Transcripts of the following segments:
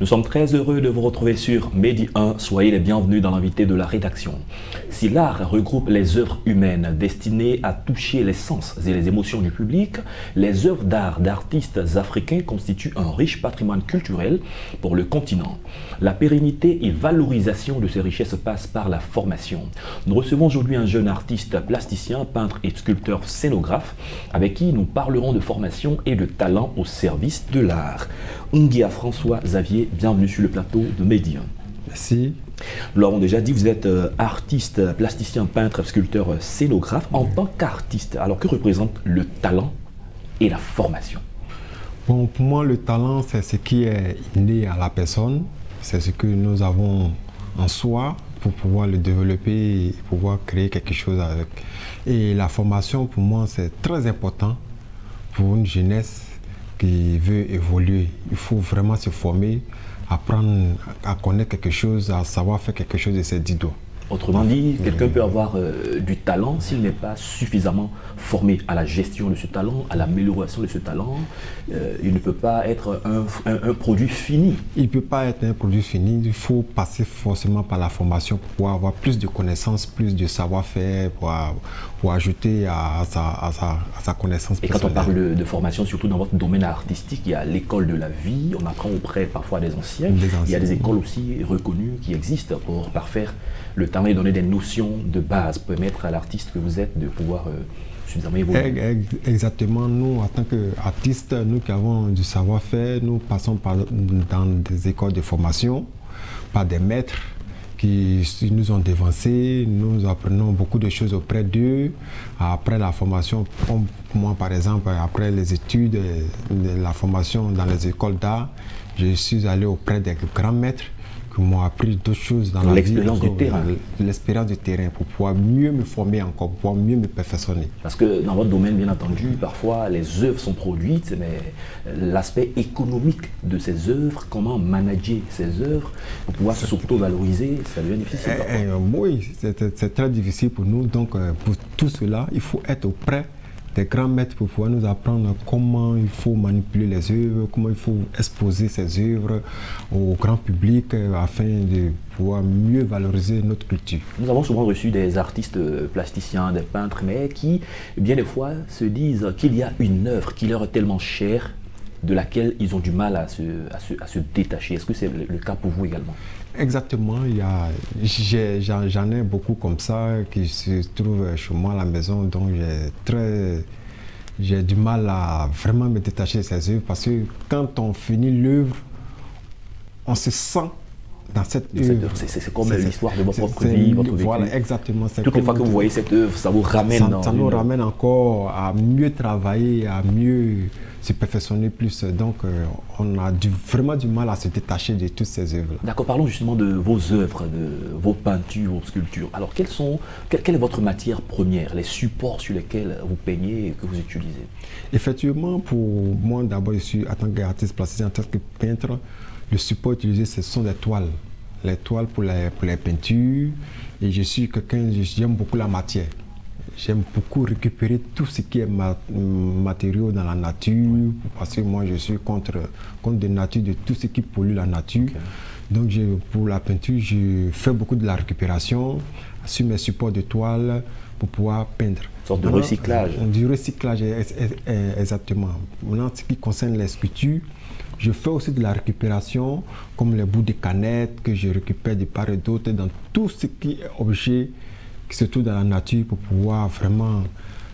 Nous sommes très heureux de vous retrouver sur Medi 1. Soyez les bienvenus dans l'invité de la rédaction. Si l'art regroupe les œuvres humaines destinées à toucher les sens et les émotions du public, les œuvres d'art d'artistes africains constituent un riche patrimoine culturel pour le continent. La pérennité et valorisation de ces richesses passe par la formation. Nous recevons aujourd'hui un jeune artiste plasticien, peintre et sculpteur scénographe avec qui nous parlerons de formation et de talent au service de l'art. Ungia François Xavier, bienvenue sur le plateau de Medi 1. Merci. Nous l'avons déjà dit, vous êtes artiste, plasticien, peintre, sculpteur, scénographe. En tant qu'artiste, alors que représente le talent et la formation? Bon, pour moi, le talent, c'est ce qui est inné à la personne. C'est ce que nous avons en soi pour pouvoir le développer et pouvoir créer quelque chose avec. Et la formation, pour moi, c'est très important pour une jeunesse qui veut évoluer. Il faut vraiment se former, apprendre à connaître quelque chose, à savoir faire quelque chose de ses 10 doigts. Autrement dit, quelqu'un peut avoir du talent s'il n'est pas suffisamment formé à la gestion de ce talent, à l'amélioration de ce talent. Il ne peut pas être un produit fini. Il ne peut pas être un produit fini. Il faut passer forcément par la formation pour pouvoir avoir plus de connaissances, plus de savoir-faire, pour ajouter à sa connaissance. Et quand on parle de formation, surtout dans votre domaine artistique, il y a l'école de la vie. On apprend auprès parfois des anciens. Il y a des écoles aussi reconnues qui existent pour parfaire le talent et donner des notions de base, permettre à l'artiste que vous êtes de pouvoir suffisamment évoluer. Exactement. Nous, en tant qu'artistes, nous qui avons du savoir-faire, nous passons dans des écoles de formation, par des maîtres qui nous ont dévancés. Nous apprenons beaucoup de choses auprès d'eux. Après la formation, moi par exemple, après les études, la formation dans les écoles d'art, je suis allé auprès des grands maîtres qui m'ont appris d'autres choses dans la vie. L'expérience du terrain. L'expérience du terrain pour pouvoir mieux me former encore, pour pouvoir mieux me perfectionner. Parce que dans votre domaine, bien entendu, parfois les œuvres sont produites, mais l'aspect économique de ces œuvres, comment manager ces œuvres pour pouvoir s'auto-valoriser, ça devient difficile. Oui, c'est très difficile pour nous. Donc pour tout cela, il faut être auprès des grands maîtres pour pouvoir nous apprendre comment il faut manipuler les œuvres, comment il faut exposer ces œuvres au grand public afin de pouvoir mieux valoriser notre culture. Nous avons souvent reçu des artistes plasticiens, des peintres, mais qui, bien des fois, se disent qu'il y a une œuvre qui leur est tellement chère, de laquelle ils ont du mal à se détacher. Est-ce que c'est le cas pour vous également? Exactement, j'en ai beaucoup comme ça qui se trouvent chez moi à la maison, donc j'ai du mal à vraiment me détacher de ces œuvres parce que quand on finit l'œuvre, on se sent dans cette œuvre. C'est comme l'histoire de votre propre vie, votre vécu. Voilà, exactement. Toutes les fois que vous voyez cette œuvre, ça vous ramène ça nous ramène encore à mieux travailler, à mieux se perfectionner plus. Donc, on a vraiment du mal à se détacher de toutes ces œuvres. D'accord, parlons justement de vos œuvres, de vos peintures, vos sculptures. Alors, quelle est votre matière première, les supports sur lesquels vous peignez et que vous utilisez? Effectivement, pour moi, d'abord, je suis en tant qu'artiste plasticien, en tant que peintre, le support utilisé, ce sont des toiles. Les toiles pour les peintures. Et je suis quelqu'un, j'aime beaucoup la matière. J'aime beaucoup récupérer tout ce qui est matériaux dans la nature, parce que moi je suis contre de nature, de tout ce qui pollue la nature. Okay. Donc pour la peinture, je fais beaucoup de la récupération sur mes supports de toile pour pouvoir peindre. Une sorte de recyclage. Du recyclage, exactement. Maintenant, ce qui concerne les sculptures, je fais aussi de la récupération, comme les bouts de canettes que je récupère de part et d'autre, dans tout ce qui est objet qui se trouve dans la nature pour pouvoir vraiment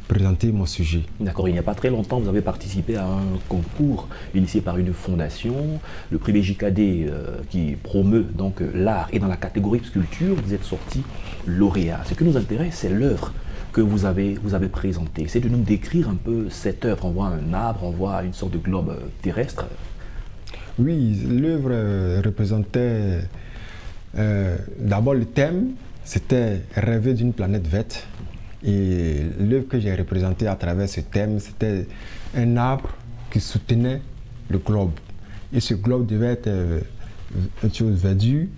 présenter mon sujet. D'accord, il n'y a pas très longtemps, vous avez participé à un concours initié par une fondation, le prix BJKD qui promeut donc l'art, et dans la catégorie sculpture, vous êtes sorti lauréat. Ce qui nous intéresse, c'est l'œuvre que vous avez présentée. C'est de nous décrire un peu cette œuvre. On voit un arbre, on voit une sorte de globe terrestre. Oui, l'œuvre représentait d'abord le thème. C'était rêver d'une planète verte. Et l'œuvre que j'ai représentée à travers ce thème, c'était un arbre qui soutenait le globe. Et ce globe devait être une chose verdue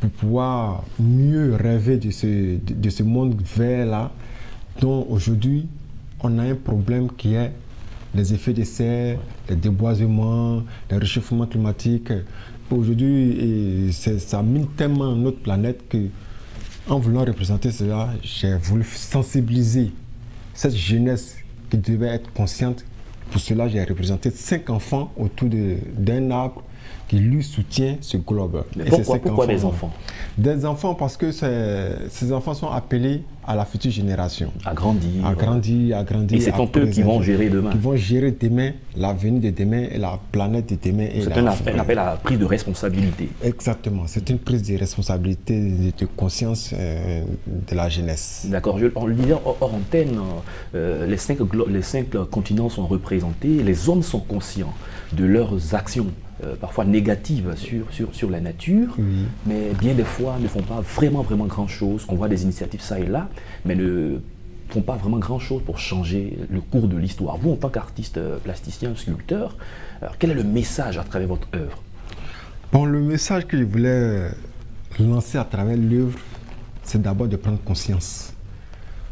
pour pouvoir mieux rêver de ce monde vert-là, dont aujourd'hui on a un problème qui est les effets de serre, les déboisements, le réchauffement climatique. aujourd'hui, ça mine tellement notre planète que, en voulant représenter cela, j'ai voulu sensibiliser cette jeunesse qui devait être consciente. Pour cela, j'ai représenté 5 enfants autour d'un arbre qui lui soutient ce globe. Mais pourquoi des enfants? Des enfants parce que ces enfants sont appelés à la future génération. À grandir. À grandir, à grandir. Et c'est eux qui vont gérer demain. Qui vont gérer demain, l'avenir de demain et la planète de demain. C'est un appel à la prise de responsabilité. Exactement. C'est une prise de responsabilité, de conscience de la jeunesse. D'accord. En le disant hors antenne, les 5 continents sont représentés. Les hommes sont conscients de leurs actions parfois négatives sur la nature, mais bien des fois ne font pas vraiment grand-chose. On voit des initiatives ça et là, mais ne font pas vraiment grand-chose pour changer le cours de l'histoire. Vous, en tant qu'artiste plasticien, sculpteur, alors, quel est le message à travers votre œuvre? Bon, le message que je voulais lancer à travers l'œuvre, c'est d'abord de prendre conscience.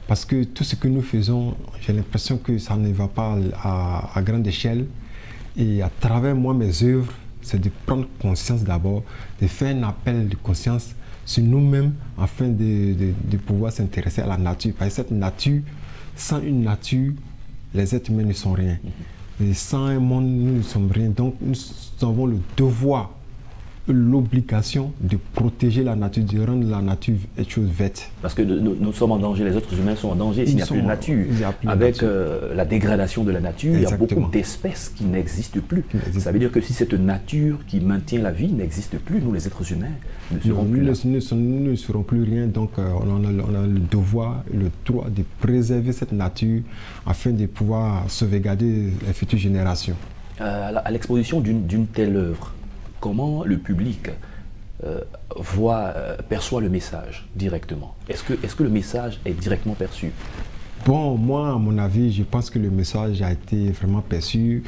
Parce que tout ce que nous faisons, j'ai l'impression que ça ne va pas à grande échelle. Et à travers moi, mes œuvres, c'est de prendre conscience d'abord, de faire un appel de conscience sur nous-mêmes afin de pouvoir s'intéresser à la nature. Parce que cette nature, sans une nature, les êtres humains ne sont rien. Et sans un monde, nous ne sommes rien. Donc nous avons le devoir, l'obligation de protéger la nature, de rendre la nature une chose verte. Parce que nous sommes en danger, les autres humains sont en danger s'il n'y a plus de nature. Avec la dégradation de la nature, exactement, il y a beaucoup d'espèces qui n'existent plus. Ça veut dire que si cette nature qui maintient la vie n'existe plus, nous les êtres humains ne serons plus là. Nous ne serons plus rien, donc on a le devoir, le droit de préserver cette nature afin de pouvoir sauvegarder les futures générations. À l'exposition d'une telle œuvre, comment le public perçoit le message directement? Est-ce que le message est directement perçu? Bon, moi, à mon avis, je pense que le message a été vraiment perçu,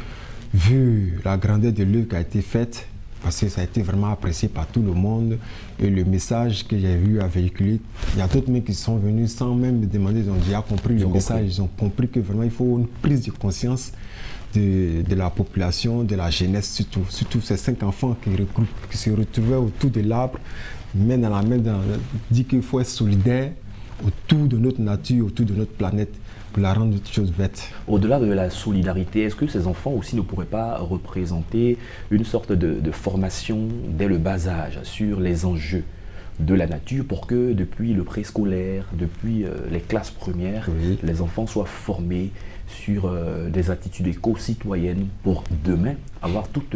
vu la grandeur de l'œuvre qui a été faite, parce que ça a été vraiment apprécié par tout le monde. Et le message que j'ai vu à véhiculer, il y a d'autres mecs qui sont venus sans même me demander, ils ont déjà compris le message, ils ont compris que vraiment il faut une prise de conscience de la population, de la jeunesse surtout ces 5 enfants qui se retrouvaient autour de l'arbre, main dans la main, dit qu'il faut être solidaire autour de notre nature, autour de notre planète, pour la rendre toute chose verte. Au-delà de la solidarité, est-ce que ces enfants aussi ne pourraient pas représenter une sorte de formation dès le bas âge sur les enjeux de la nature pour que depuis le préscolaire, depuis les classes premières, les enfants soient formés sur des attitudes éco-citoyennes pour demain avoir toutes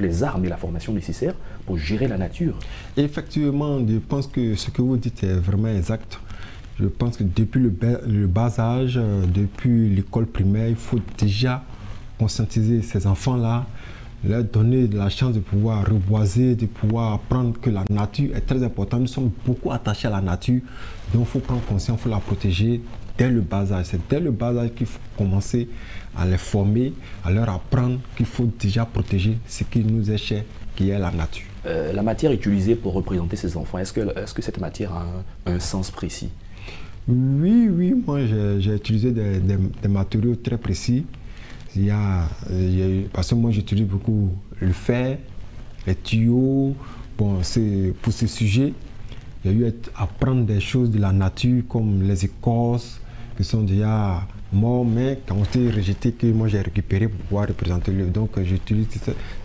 les armes et la formation nécessaires pour gérer la nature? Effectivement, je pense que ce que vous dites est vraiment exact. Je pense que depuis le bas âge, depuis l'école primaire, il faut déjà conscientiser ces enfants-là, leur donner la chance de pouvoir reboiser, de pouvoir apprendre que la nature est très importante. Nous sommes beaucoup attachés à la nature, donc il faut prendre conscience, il faut la protéger dès le bas âge. C'est dès le bas âge qu'il faut commencer à les former, à leur apprendre qu'il faut déjà protéger ce qui nous est cher, qui est la nature. La matière utilisée pour représenter ces enfants, est-ce que cette matière a un sens précis? Oui, moi j'ai utilisé des matériaux très précis. Parce que moi j'utilise beaucoup le fer, les tuyaux. Bon, pour ce sujet, il y a eu à apprendre des choses de la nature comme les écorces qui sont déjà morts mais qui ont été rejetées, que moi j'ai récupéré pour pouvoir représenter l'œuvre. Donc j'utilise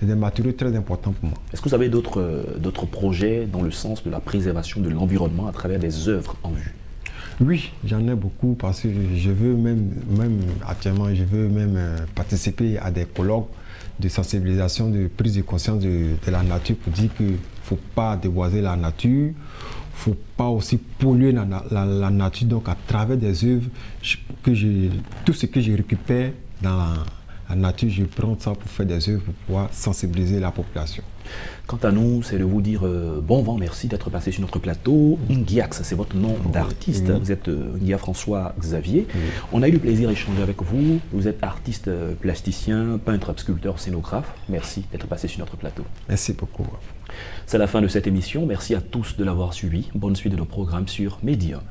des matériaux très importants pour moi. Est-ce que vous avez d'autres projets dans le sens de la préservation de l'environnement à travers des œuvres en vue? Oui, j'en ai beaucoup parce que je veux même actuellement, je veux même participer à des colloques de sensibilisation, de prise de conscience de la nature pour dire qu'il ne faut pas déboiser la nature, il ne faut pas aussi polluer la nature. Donc à travers des œuvres, tout ce que je récupère dans la nature, je prends ça pour faire des œuvres pour pouvoir sensibiliser la population. Quant à nous, c'est de vous dire bon vent, merci d'être passé sur notre plateau. Nguiax, c'est votre nom d'artiste. Vous êtes Nguia François Xavier. On a eu le plaisir d'échanger avec vous. Vous êtes artiste plasticien, peintre, sculpteur, scénographe. Merci d'être passé sur notre plateau. Merci beaucoup. C'est la fin de cette émission. Merci à tous de l'avoir suivi. Bonne suite de nos programmes sur Média.